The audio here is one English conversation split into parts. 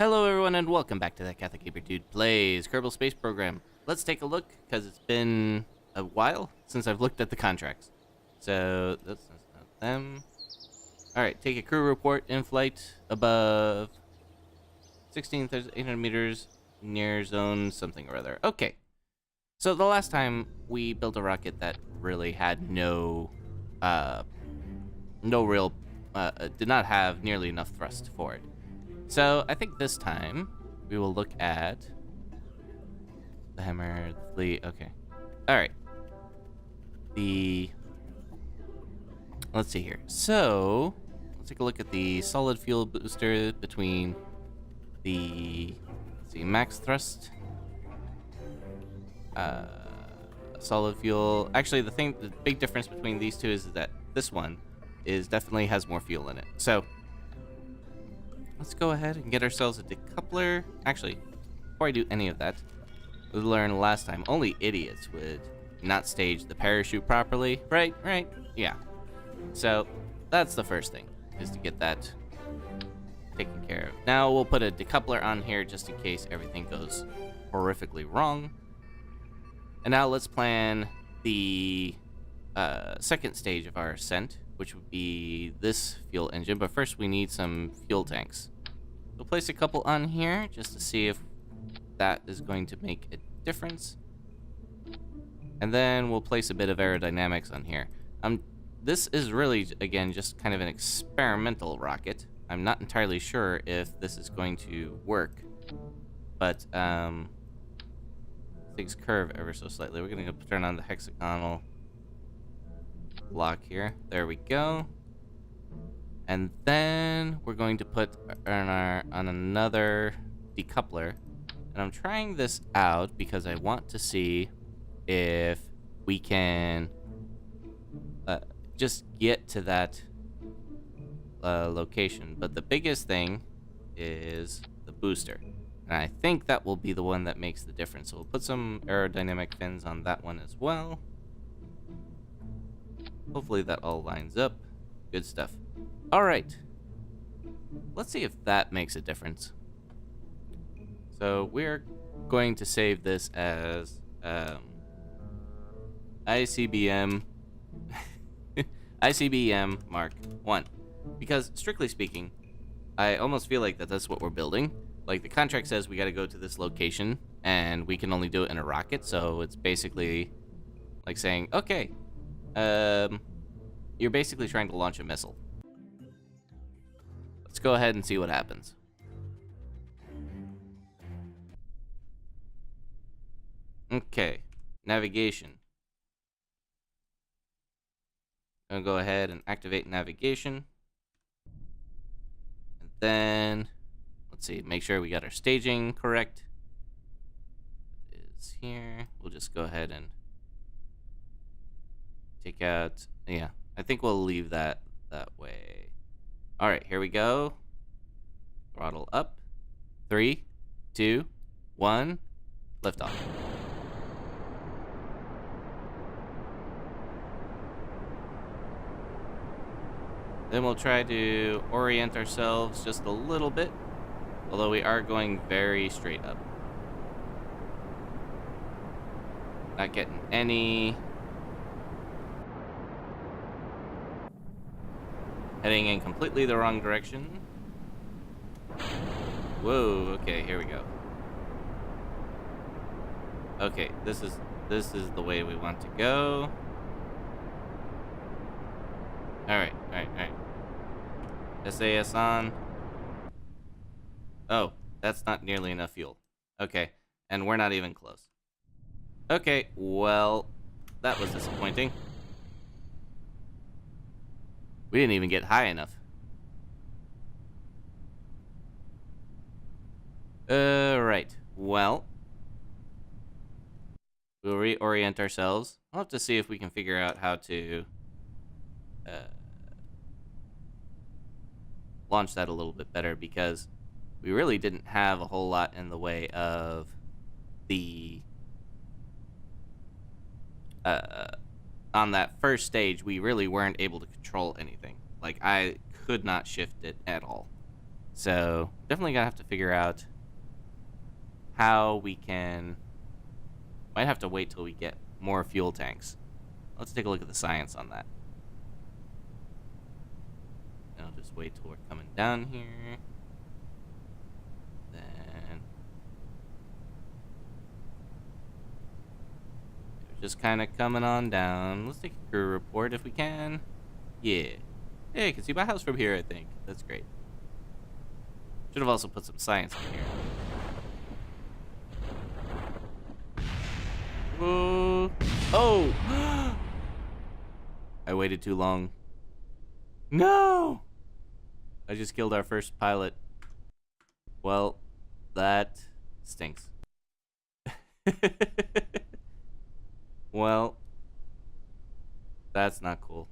Hello everyone and welcome back to the Catholic Gamer Dude Plays Kerbal Space Program. Let's take a look, because it's been a while since I've looked at the contracts. So, that's not them. Alright, take a crew report in flight above 16,800 meters near zone something or other. Okay. So the last time we built a rocket that really had no real, did not have nearly enough thrust for it. So I think this time we will look at the hammer, the fleet. Okay. All right. Let's see here. So let's take a look at the solid fuel booster between the, let's see, max thrust, solid fuel. Actually, the big difference between these two is that this one definitely has more fuel in it. So let's go ahead and get ourselves a decoupler. Actually, before I do any of that, we learned last time only idiots would not stage the parachute properly. Right? Yeah. So that's the first thing, is to get that taken care of. Now we'll put a decoupler on here just in case everything goes horrifically wrong. And now let's plan the second stage of our ascent, which would be this fuel engine. But first we need some fuel tanks. We'll place a couple on here just to see if that is going to make a difference. And then we'll place a bit of aerodynamics on here. This is really, again, just kind of an experimental rocket. I'm not entirely sure if this is going to work, but things curve ever so slightly. We're going to turn on the hexagonal block here. There we go. And then we're going to put on another decoupler. And I'm trying this out because I want to see if we can just get to that location. But the biggest thing is the booster. And I think that will be the one that makes the difference. So we'll put some aerodynamic fins on that one as well. Hopefully that all lines up. Good stuff. All right. Let's see if that makes a difference. So we're going to save this as ICBM ICBM Mark 1. Because strictly speaking, I almost feel like that's what we're building. Like, the contract says we got to go to this location and we can only do it in a rocket, so it's basically like saying, okay, you're basically trying to launch a missile. Let's go ahead and see what happens. Okay, navigation. I'm gonna go ahead and activate navigation. And then, let's see, make sure we got our staging correct. It is here. We'll just go ahead and take out, yeah, I think we'll leave that way. All right, here we go. Throttle up. 3, 2, 1, liftoff. Then we'll try to orient ourselves just a little bit, although we are going very straight up. Not getting any. Heading in completely the wrong direction. Whoa, okay, here we go. Okay, this is the way we want to go. Alright. SAS on. Oh, that's not nearly enough fuel. Okay, and we're not even close. Okay, well, that was disappointing. We didn't even get high enough. Right. Well, we'll reorient ourselves. I'll have to see if we can figure out how to launch that a little bit better, because we really didn't have a whole lot in the way of the on that first stage. We really weren't able to control anything. Like, I could not shift it at all. So definitely gonna have to figure out how we can. Might have to wait till we get more fuel tanks. Let's take a look at the science on that. And I'll just wait till we're coming down here. Then just kind of coming on down. Let's take a crew report if we can. Yeah. Hey, you can see my house from here, I think. That's great. Should have also put some science in here. Whoa. Oh! I waited too long. No! I just killed our first pilot. Well, that stinks. Well, that's not cool.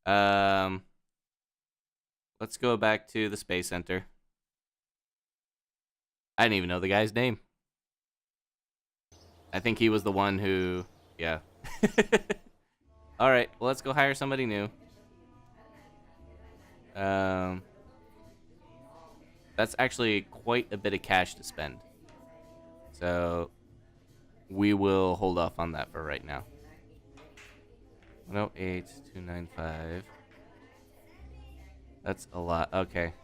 Let's go back to the Space Center. I didn't even know the guy's name. I think he was the one who... Yeah. Alright, well, let's go hire somebody new. That's actually quite a bit of cash to spend. So, we will hold off on that for right now. 108,295. That's a lot. Okay.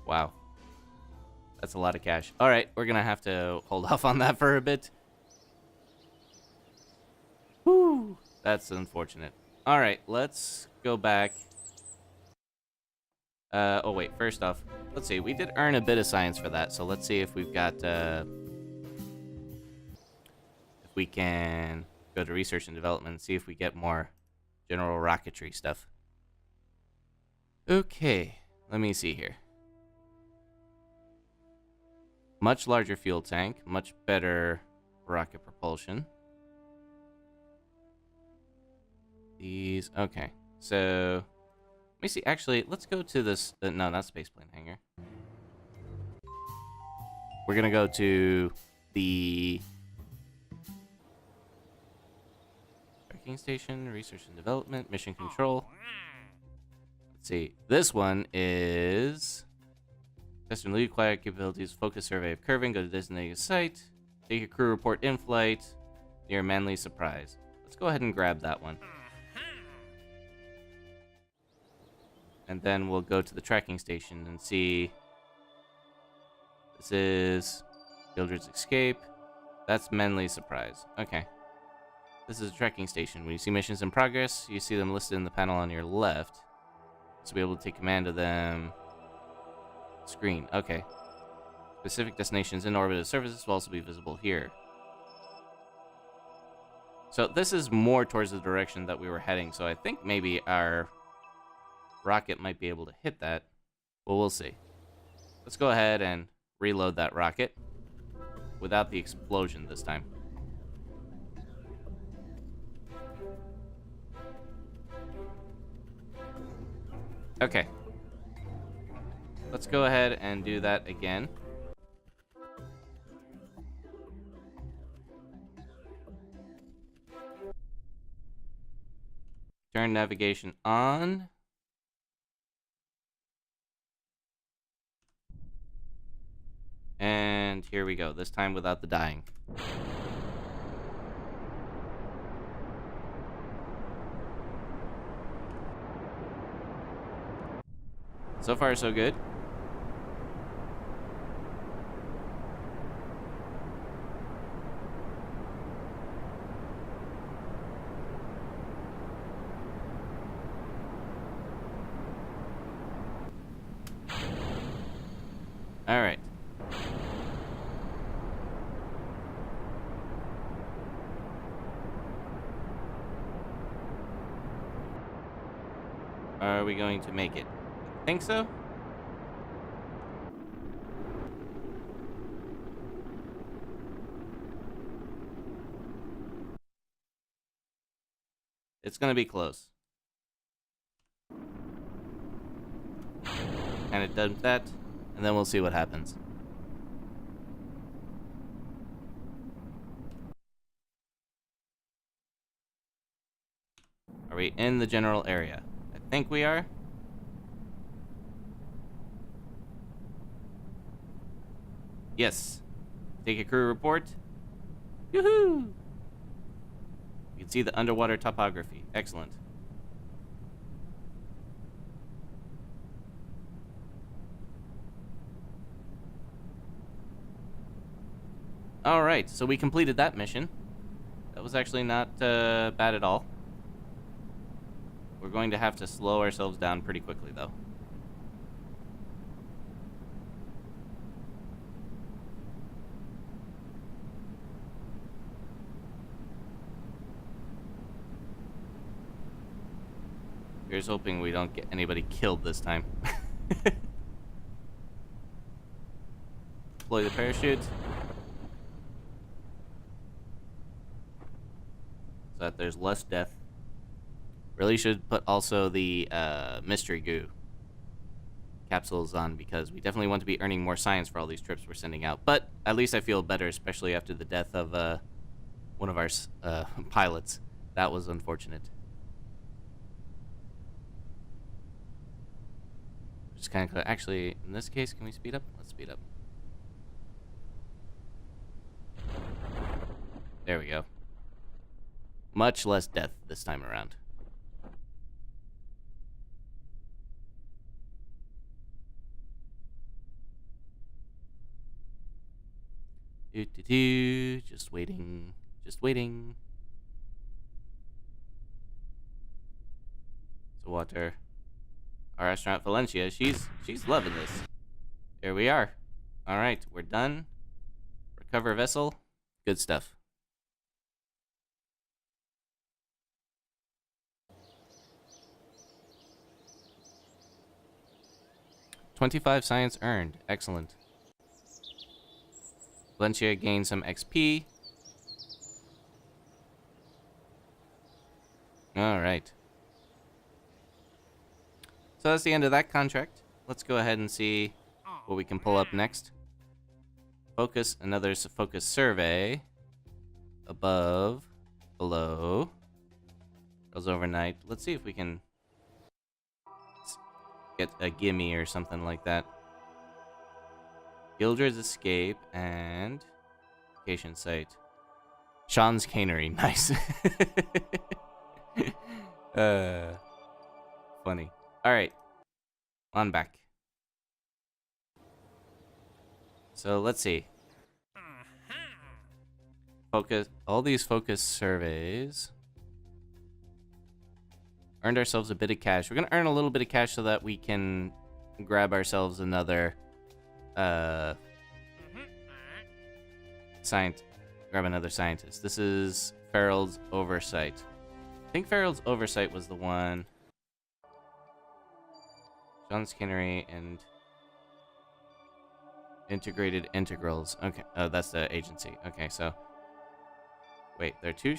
Wow. That's a lot of cash. All right, we're going to have to hold off on that for a bit. Whew. That's unfortunate. All right, let's go back. Oh, wait. First off, let's see. We did earn a bit of science for that, so let's see if we've got... if we can go to research and development and see if we get more general rocketry stuff. Okay, let me see here. Much larger fuel tank, much better rocket propulsion. These, okay. So, let me see. Actually, let's go to this. No, not spaceplane hangar. We're gonna go to the tracking station, research and development, mission control. Let's see. This one is test and lead quiet capabilities, focus survey of curving, go to designated site, take a crew report in flight, near Manly Surprise. Let's go ahead and grab that one. And then we'll go to the tracking station and see. This is Gildred's Escape. That's Manly Surprise. Okay. This is a tracking station. When you see missions in progress, you see them listed in the panel on your left. So be able to take command of them. Screen. Okay. Specific destinations in orbit of surfaces will also be visible here. So this is more towards the direction that we were heading. So I think maybe our rocket might be able to hit that. Well, we'll see. Let's go ahead and reload that rocket without the explosion this time. Okay. Let's go ahead and do that again. Turn navigation on. And here we go, this time without the dying. So far, so good. All right. Are we going to make it? I think so. It's going to be close. And it does that, and then we'll see what happens. Are we in the general area? I think we are. Yes. Take a crew report. Yoo-hoo! You can see the underwater topography. Excellent. Alright, so we completed that mission. That was actually not bad at all. We're going to have to slow ourselves down pretty quickly, though. Here's hoping we don't get anybody killed this time. Deploy the parachute. So that there's less death. Really should put also the mystery goo capsules on, because we definitely want to be earning more science for all these trips we're sending out. But at least I feel better, especially after the death of one of our pilots. That was unfortunate. Just kind of actually, in this case, can we speed up? Let's speed up. There we go. Much less death this time around. Just waiting. Just waiting. So water. Our astronaut Valencia, she's loving this. Here we are. All right, we're done. Recover vessel. Good stuff. $25 science earned. Excellent. Valencia gained some XP. All right. So that's the end of that contract. Let's go ahead and see what we can pull up next. Focus, another focus survey. Above, below. Goes overnight. Let's see if we can get a gimme or something like that. Gildred's Escape and vacation site. Sean's Cannery. Nice. Funny. All right, on back. So let's see. Focus. All these focus surveys. Earned ourselves a bit of cash. We're gonna earn a little bit of cash so that we can grab ourselves another grab another scientist. This is Farrell's Oversight. I think Farrell's Oversight was the one. John Skinnery and Integrated Integrals. Okay, oh, that's the agency. Okay, so wait, there are two.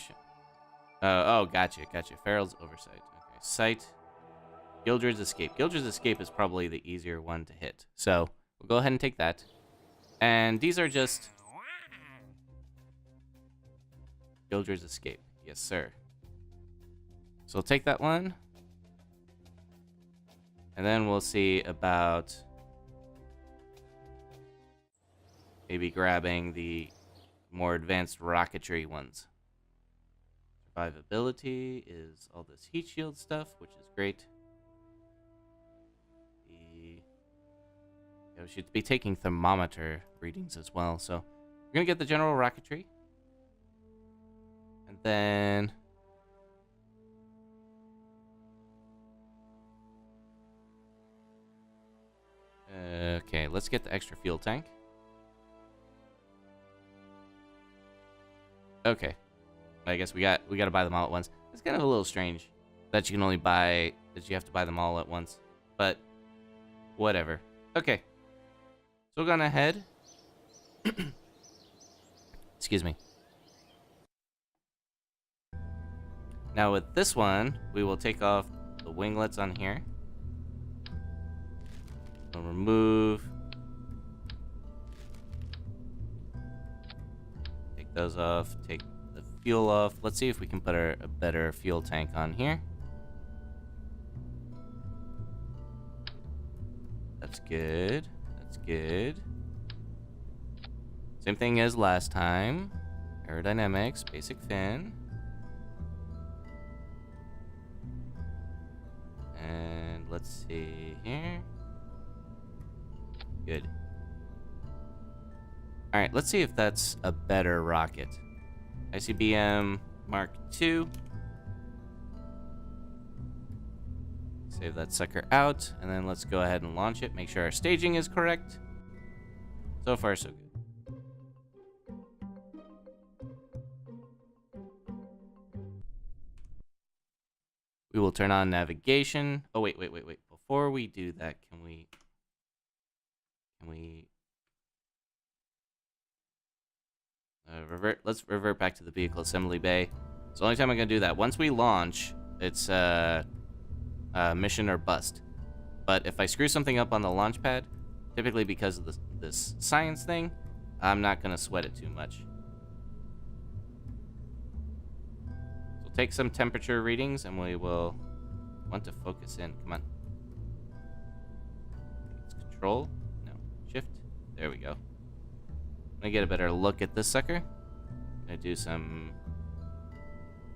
Oh, gotcha. Farrell's Oversight. Okay, site. Gildred's Escape. Gildred's Escape is probably the easier one to hit. So we'll go ahead and take that. And these are just Gildred's Escape. Yes, sir. So we'll take that one. And then we'll see about maybe grabbing the more advanced rocketry ones. Survivability is all this heat shield stuff, which is great. We should be taking thermometer readings as well. So we're going to get the general rocketry. And then okay, let's get the extra fuel tank. Okay. I guess we got to buy them all at once. It's kind of a little strange that you can only buy, that you have to buy them all at once. But whatever. Okay. So we're gonna head. Excuse me. Now with this one, we will take off the winglets on here. We'll remove. Take those off. Take the fuel off. Let's see if we can put a better fuel tank on here. That's good. That's good. Same thing as last time. Aerodynamics, basic fin. And let's see here. Good. Alright, let's see if that's a better rocket. ICBM Mark II. Save that sucker out, and then let's go ahead and launch it. Make sure our staging is correct. So far, so good. We will turn on navigation. Oh, wait. Before we do that, can we... Let's revert back to the vehicle assembly bay. It's the only time I'm going to do that. Once we launch, it's mission or bust. But if I screw something up on the launch pad, typically because of this science thing, I'm not going to sweat it too much. So take some temperature readings, and we will want to focus in. Come on. It's control. No. Shift. There we go. I'm going to get a better look at this sucker. I'm going to do some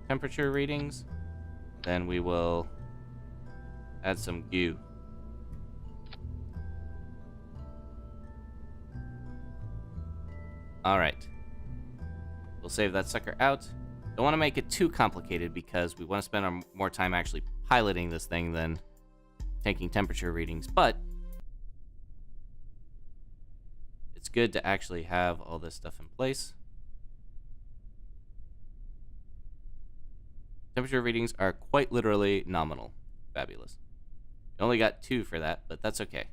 temperature readings. Then we will add some goo. Alright. We'll save that sucker out. Don't want to make it too complicated because we want to spend more time actually piloting this thing than taking temperature readings. But it's good to actually have all this stuff in place. Temperature readings are quite literally nominal. Fabulous. You only got 2 for that, but that's okay.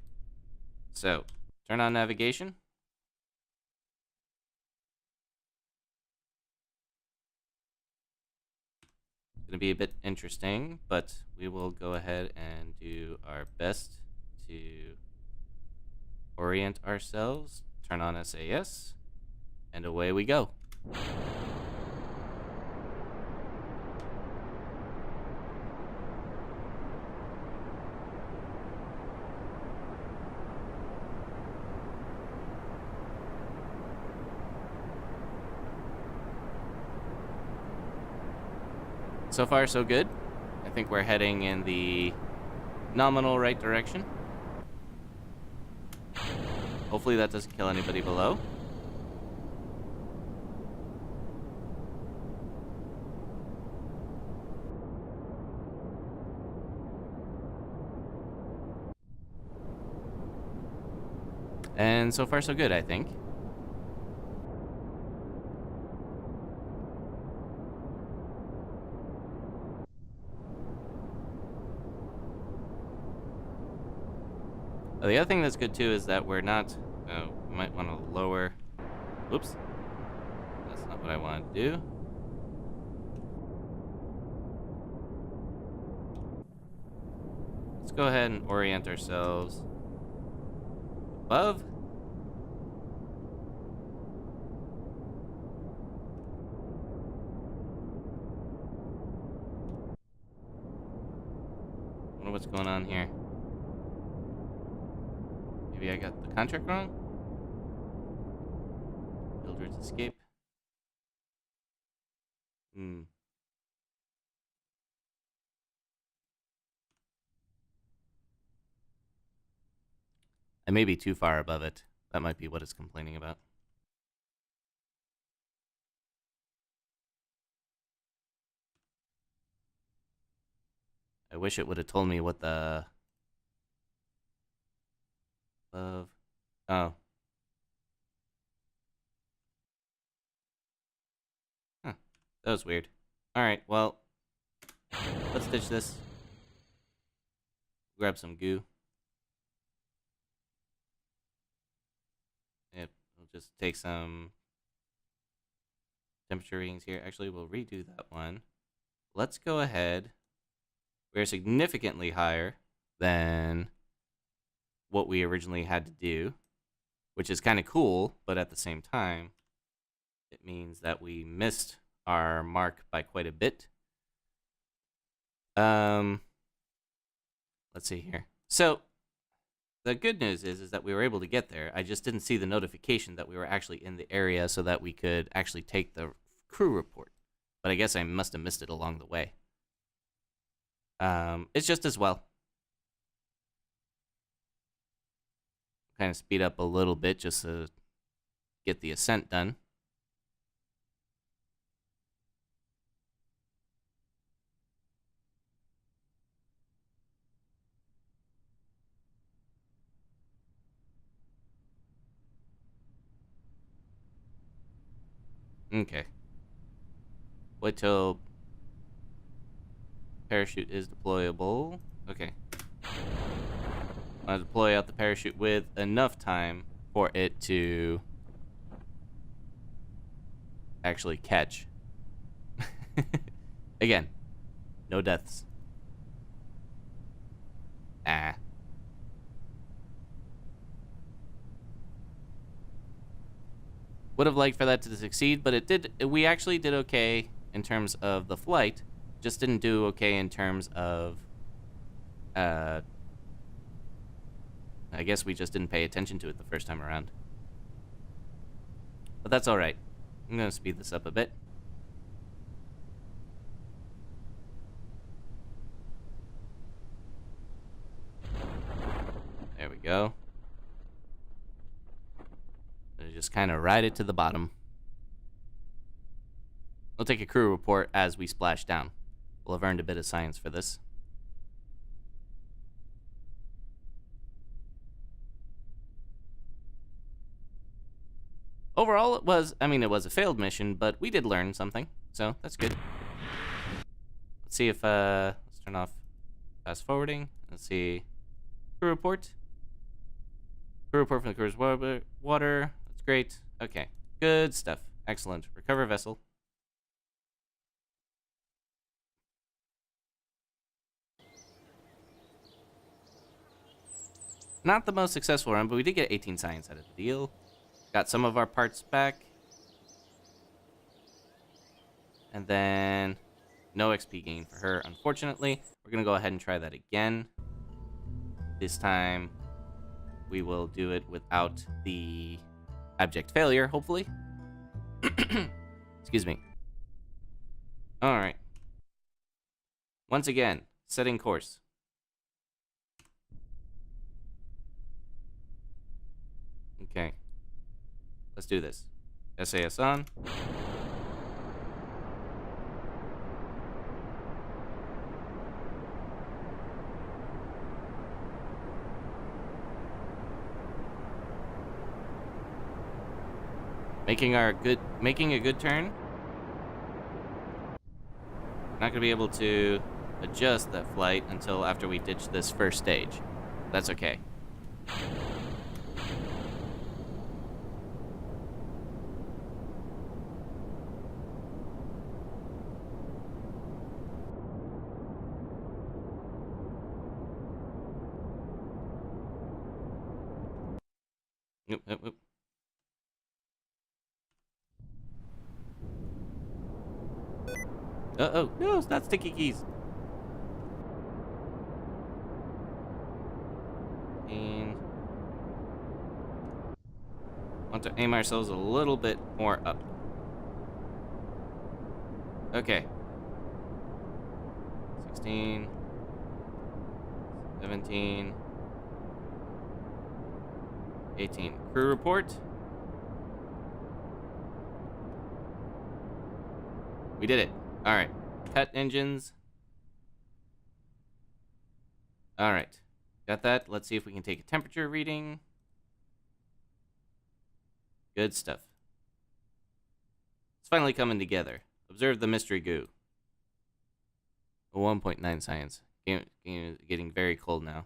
So, turn on navigation. It's going to be a bit interesting, but we will go ahead and do our best to orient ourselves. Turn on SAS, and away we go. So far, so good. I think we're heading in the nominal right direction. Hopefully that doesn't kill anybody below. And so far, so good, I think. The other thing that's good too is that we're not. We might want to lower. Whoops. That's not what I wanted to do. Let's go ahead and orient ourselves above. Wonder what's going on here. Maybe I got the contract wrong? Builder's escape. I may be too far above it. That might be what it's complaining about. I wish it would have told me what the... Oh. Huh. That was weird. Alright, well, let's ditch this. Grab some goo. Yep, we'll just take some temperature readings here. Actually, we'll redo that one. Let's go ahead. We're significantly higher than what we originally had to do, which is kind of cool, but at the same time, it means that we missed our mark by quite a bit. Let's see here. So, The good news is that we were able to get there. I just didn't see the notification that we were actually in the area so that we could actually take the crew report. But I guess I must have missed it along the way. It's just as well. Kind of speed up a little bit just to get the ascent done. Okay. Wait till parachute is deployable. Okay. I'll deploy out the parachute with enough time for it to actually catch. Again, no deaths. Ah. Would have liked for that to succeed, but it did. We actually did okay in terms of the flight. Just didn't do okay in terms of I guess we just didn't pay attention to it the first time around. But that's all right. I'm going to speed this up a bit. There we go. Just kind of ride it to the bottom. We'll take a crew report as we splash down. We'll have earned a bit of science for this. Overall, it was a failed mission, but we did learn something, so that's good. Let's see if, let's turn off fast forwarding. Let's see. Crew report. Crew report from the crew's water. That's great. Okay. Good stuff. Excellent. Recover vessel. Not the most successful run, but we did get 18 science out of the deal. Got some of our parts back. And then no XP gain for her, unfortunately. We're going to go ahead and try that again. This time, we will do it without the abject failure, hopefully. Excuse me. All right. Once again, setting course. Okay. Let's do this. SAS on. Making a good turn. Not gonna be able to adjust that flight until after we ditch this first stage. That's okay. Oop. Uh-oh. No, it's not sticky keys. And want to aim ourselves a little bit more up. Okay. 16. 17. 18. Crew report. We did it. All right. Cut engines. All right. Got that. Let's see if we can take a temperature reading. Good stuff. It's finally coming together. Observe the mystery goo. 1.9 science. Game is getting very cold now.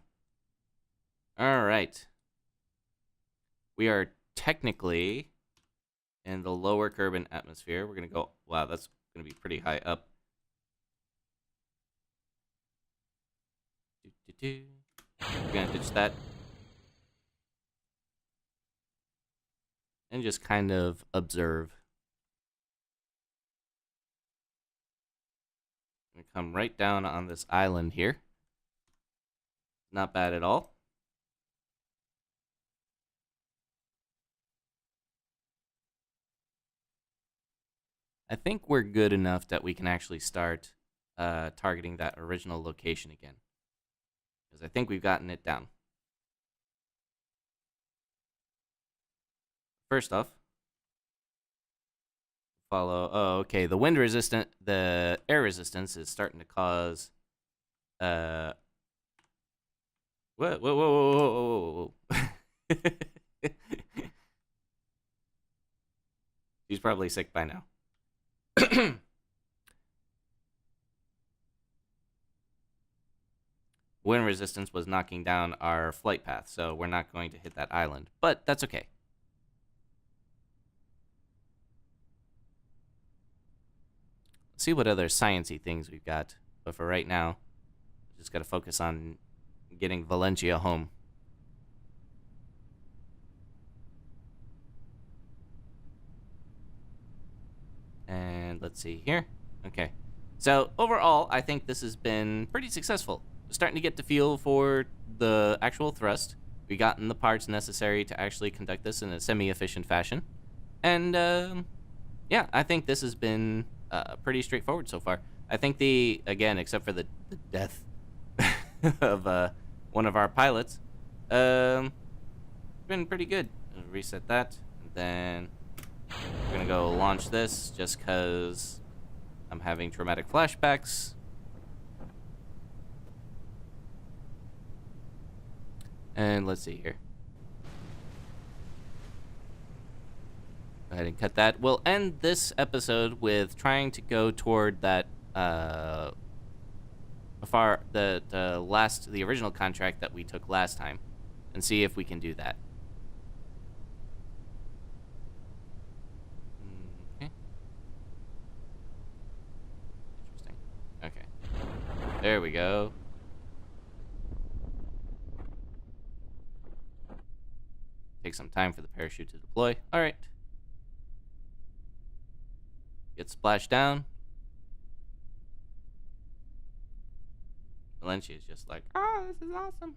All right. We are technically in the lower Kerbal atmosphere. We're going to go... Wow, that's going to be pretty high up. We're going to ditch that. And just kind of observe. I'm going to come right down on this island here. Not bad at all. I think we're good enough that we can actually start targeting that original location again. Because I think we've gotten it down. First off, follow. Oh, okay. The air resistance is starting to cause. Whoa, whoa, whoa, whoa, whoa, whoa, whoa. He's probably sick by now. Wind resistance was knocking down our flight path, so we're not going to hit that island. But that's okay. Let's see what other sciencey things we've got. But for right now, just got to focus on getting Valencia home. And let's see here. Okay. So overall, I think this has been pretty successful. We're starting to get the feel for the actual thrust. We gotten the parts necessary to actually conduct this in a semi-efficient fashion. And yeah, I think this has been pretty straightforward so far. I think again, except for the death of one of our pilots, been pretty good. Reset that, and then we're gonna go launch this just because I'm having traumatic flashbacks. And let's see here. Go ahead and cut that. We'll end this episode with trying to go toward that the original contract that we took last time, and see if we can do that. Okay. Interesting. Okay. There we go. Take some time for the parachute to deploy. All right. Get splashed down. Valencia is just like, oh, this is awesome.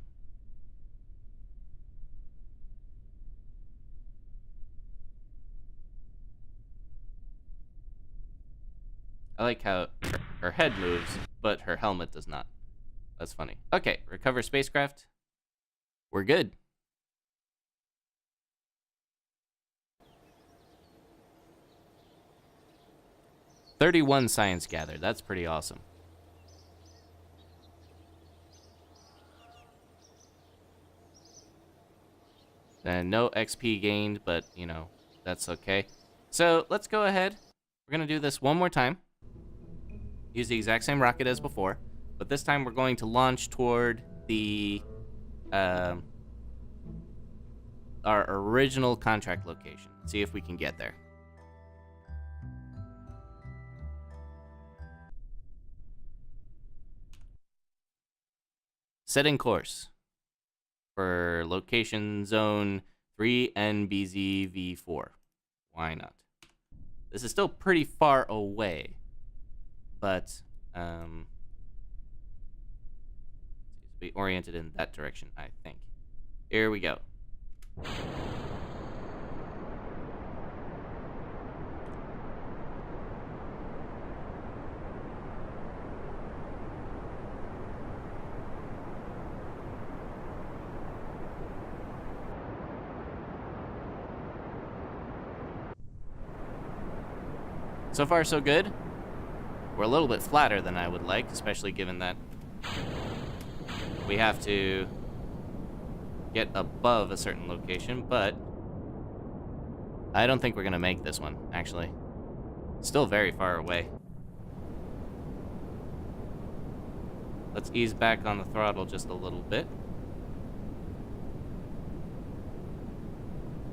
I like how her head moves, but her helmet does not. That's funny. Okay, recover spacecraft. We're good. "31 science gathered." That's pretty awesome. And no XP gained, but, you know, that's okay. So let's go ahead. We're going to do this one more time. Use the exact same rocket as before, but this time we're going to launch toward the our original contract location. See if we can get there. Setting course for location zone 3NBZV4. Why not? This is still pretty far away, but be oriented in that direction, I think. Here we go. So far, so good. We're a little bit flatter than I would like, especially given that we have to get above a certain location, but I don't think we're going to make this one, actually. Still very far away. Let's ease back on the throttle just a little bit,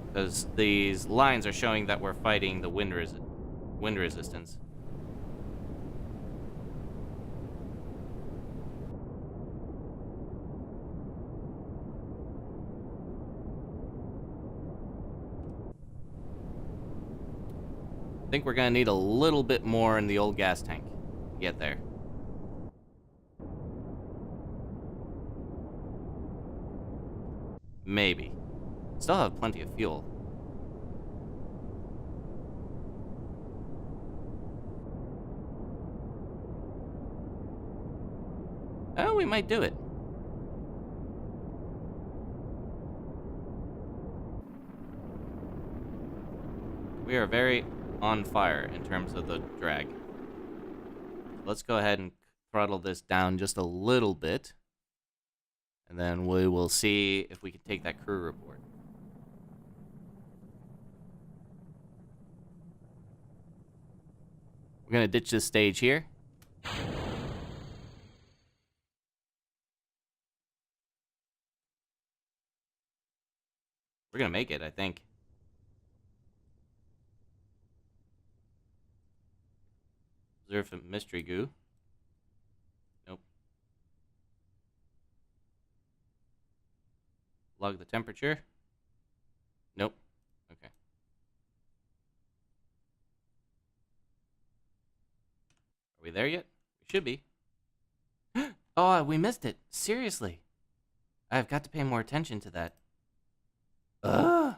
because these lines are showing that we're fighting the wind resistance. I think we're gonna need a little bit more in the old gas tank to get there. Maybe. Still have plenty of fuel. we might do it. We are very on fire in terms of the drag. Let's go ahead and throttle this down just a little bit. And then we will see if we can take that crew report. We're going to ditch this stage here. We're going to make it, I think. Observe a mystery goo. Nope. Log the temperature. Nope. Okay. Are we there yet? We should be. Oh, we missed it. Seriously. I've got to pay more attention to that. Ugh.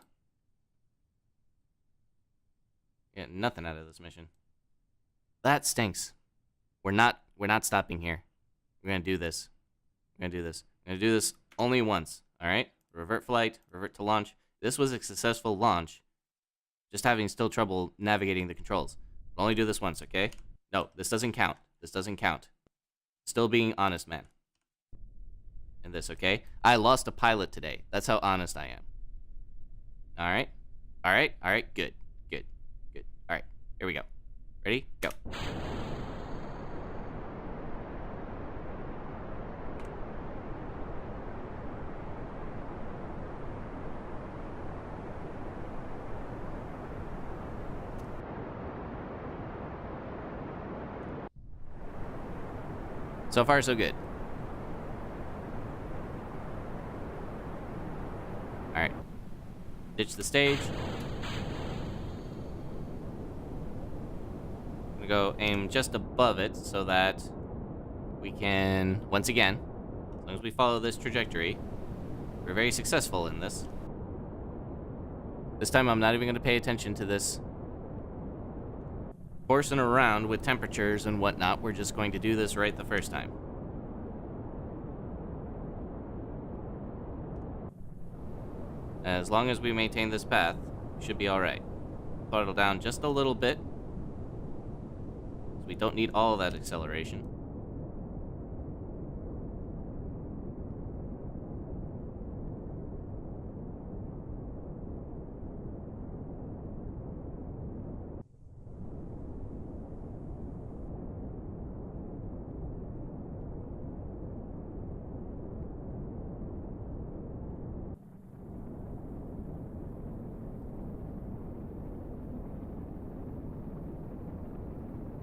Get nothing out of this mission. That stinks. We're not stopping here. We're gonna do this. We're gonna do this only once. Alright? Revert flight, revert to launch. This was a successful launch. Just having still trouble navigating the controls. We'll only do this once, okay? No, this doesn't count. This doesn't count. Still being honest, man. In this, okay? I lost a pilot today. That's how honest I am. Alright? Alright? Alright, good. Good. Good. Alright, here we go. Ready? Go. So far, so good. Alright. Ditch the stage. I'm gonna go aim just above it so that we can, once again, as long as we follow this trajectory, we're very successful in this. This time I'm not even gonna pay attention to this horsing around with temperatures and whatnot. We're just going to do this right the first time. As long as we maintain this path, we should be alright. Throttle down just a little bit, because we don't need all of that acceleration.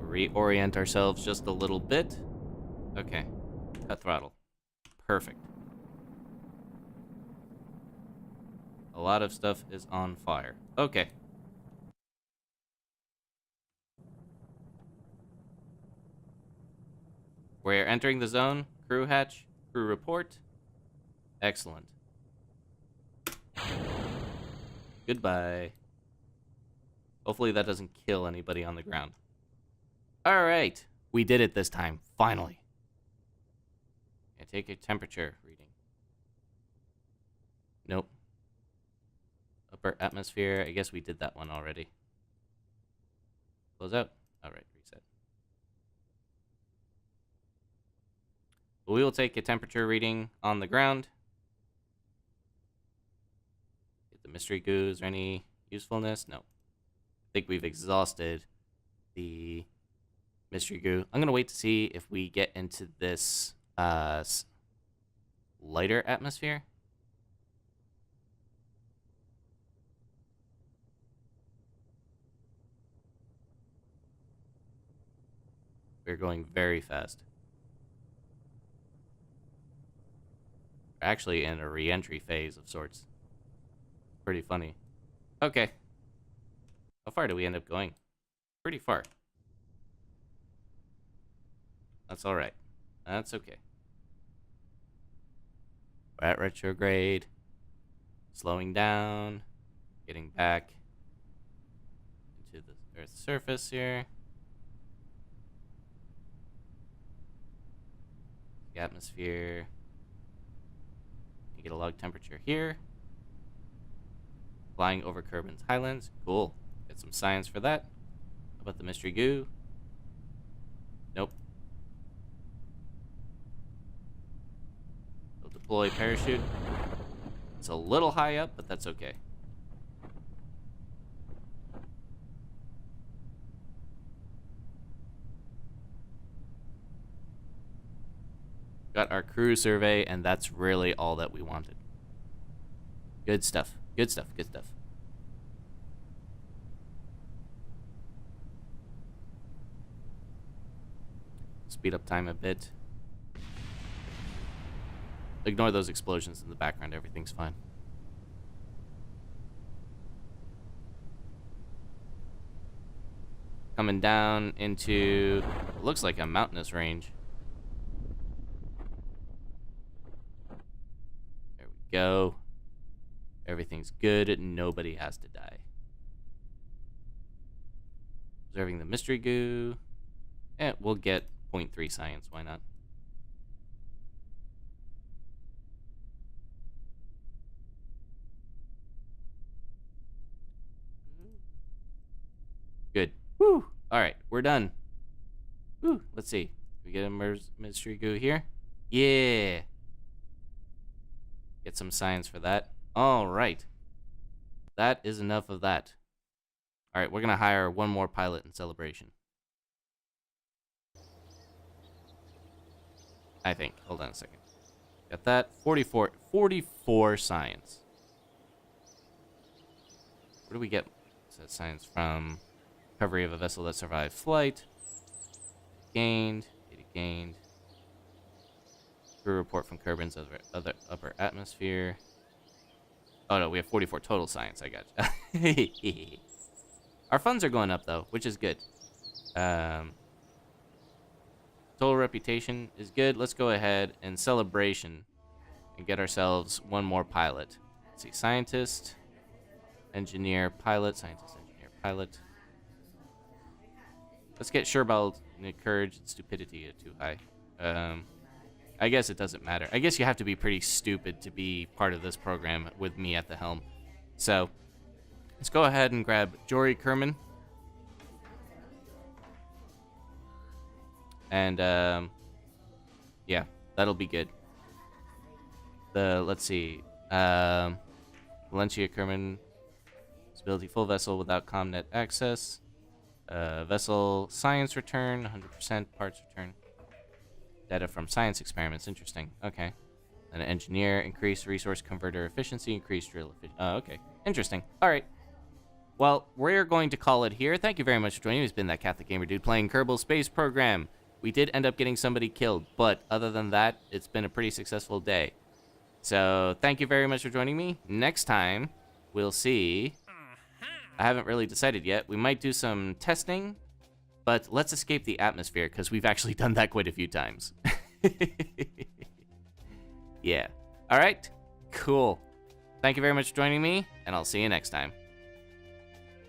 Reorient ourselves just a little bit. Okay. Cut throttle. Perfect. A lot of stuff is on fire. Okay. We're entering the zone. Crew hatch. Crew report. Excellent. Goodbye. Hopefully that doesn't kill anybody on the ground. Alright, we did it this time, finally. Yeah, take a temperature reading. Nope. Upper atmosphere, I guess we did that one already. Close out. Alright, reset. We will take a temperature reading on the ground. Get the mystery goo. Is there any usefulness? No. I think we've exhausted the mystery goo. I'm going to wait to see if we get into this lighter atmosphere. We're going very fast. We're actually in a re-entry phase of sorts. Pretty funny. Okay. How far do we end up going? Pretty far. That's alright. That's okay. We're at retrograde. Slowing down. Getting back into the Earth's surface here. The atmosphere. You get a log temperature here. Flying over Kerbin's Highlands. Cool. Get some science for that. How about the mystery goo? Nope. We'll deploy parachute. It's a little high up, but that's okay. Got our crew survey, and that's really all that we wanted. Good stuff. Good stuff. Good stuff. Speed up time a bit. Ignore those explosions in the background. Everything's fine. Coming down into, looks like a mountainous range. There we go. Everything's good. Nobody has to die. Observing the mystery goo. We'll get 0.3 science. Why not? Good. Woo! Alright, we're done. Woo! Let's see. We get a mystery goo here? Yeah! Get some science for that. Alright. That is enough of that. Alright, we're gonna hire one more pilot in celebration. I think. Hold on a second. Got that. 44 science. Where do we get that science from? Recovery of a vessel that survived flight. Gained. Data gained. Crew report from Kerbin's other upper atmosphere. Oh no, we have 44 total science. I got you. Our funds are going up though, which is good. Total reputation is good. Let's go ahead and celebration and get ourselves one more pilot. Let's see, scientist, engineer, pilot, scientist, engineer, pilot. Let's get Kerbal. Courage and stupidity are too high. I guess it doesn't matter. I guess you have to be pretty stupid to be part of this program with me at the helm. So, let's go ahead and grab Jory Kerman. And, yeah, that'll be good. Let's see. Valencia Kerman. Stability full vessel without comnet access. Vessel science return, 100% parts return. Data from science experiments, interesting. Okay. An engineer, increase resource converter efficiency, increase drill efficiency. Oh, okay. Interesting. All right. Well, we're going to call it here. Thank you very much for joining me. It's been that Catholic Gamer Dude playing Kerbal Space Program. We did end up getting somebody killed, but other than that, it's been a pretty successful day. So, thank you very much for joining me. Next time, we'll see. I haven't really decided yet. We might do some testing, but let's escape the atmosphere because we've actually done that quite a few times. Yeah. All right. Cool. Thank you very much for joining me, and I'll see you next time.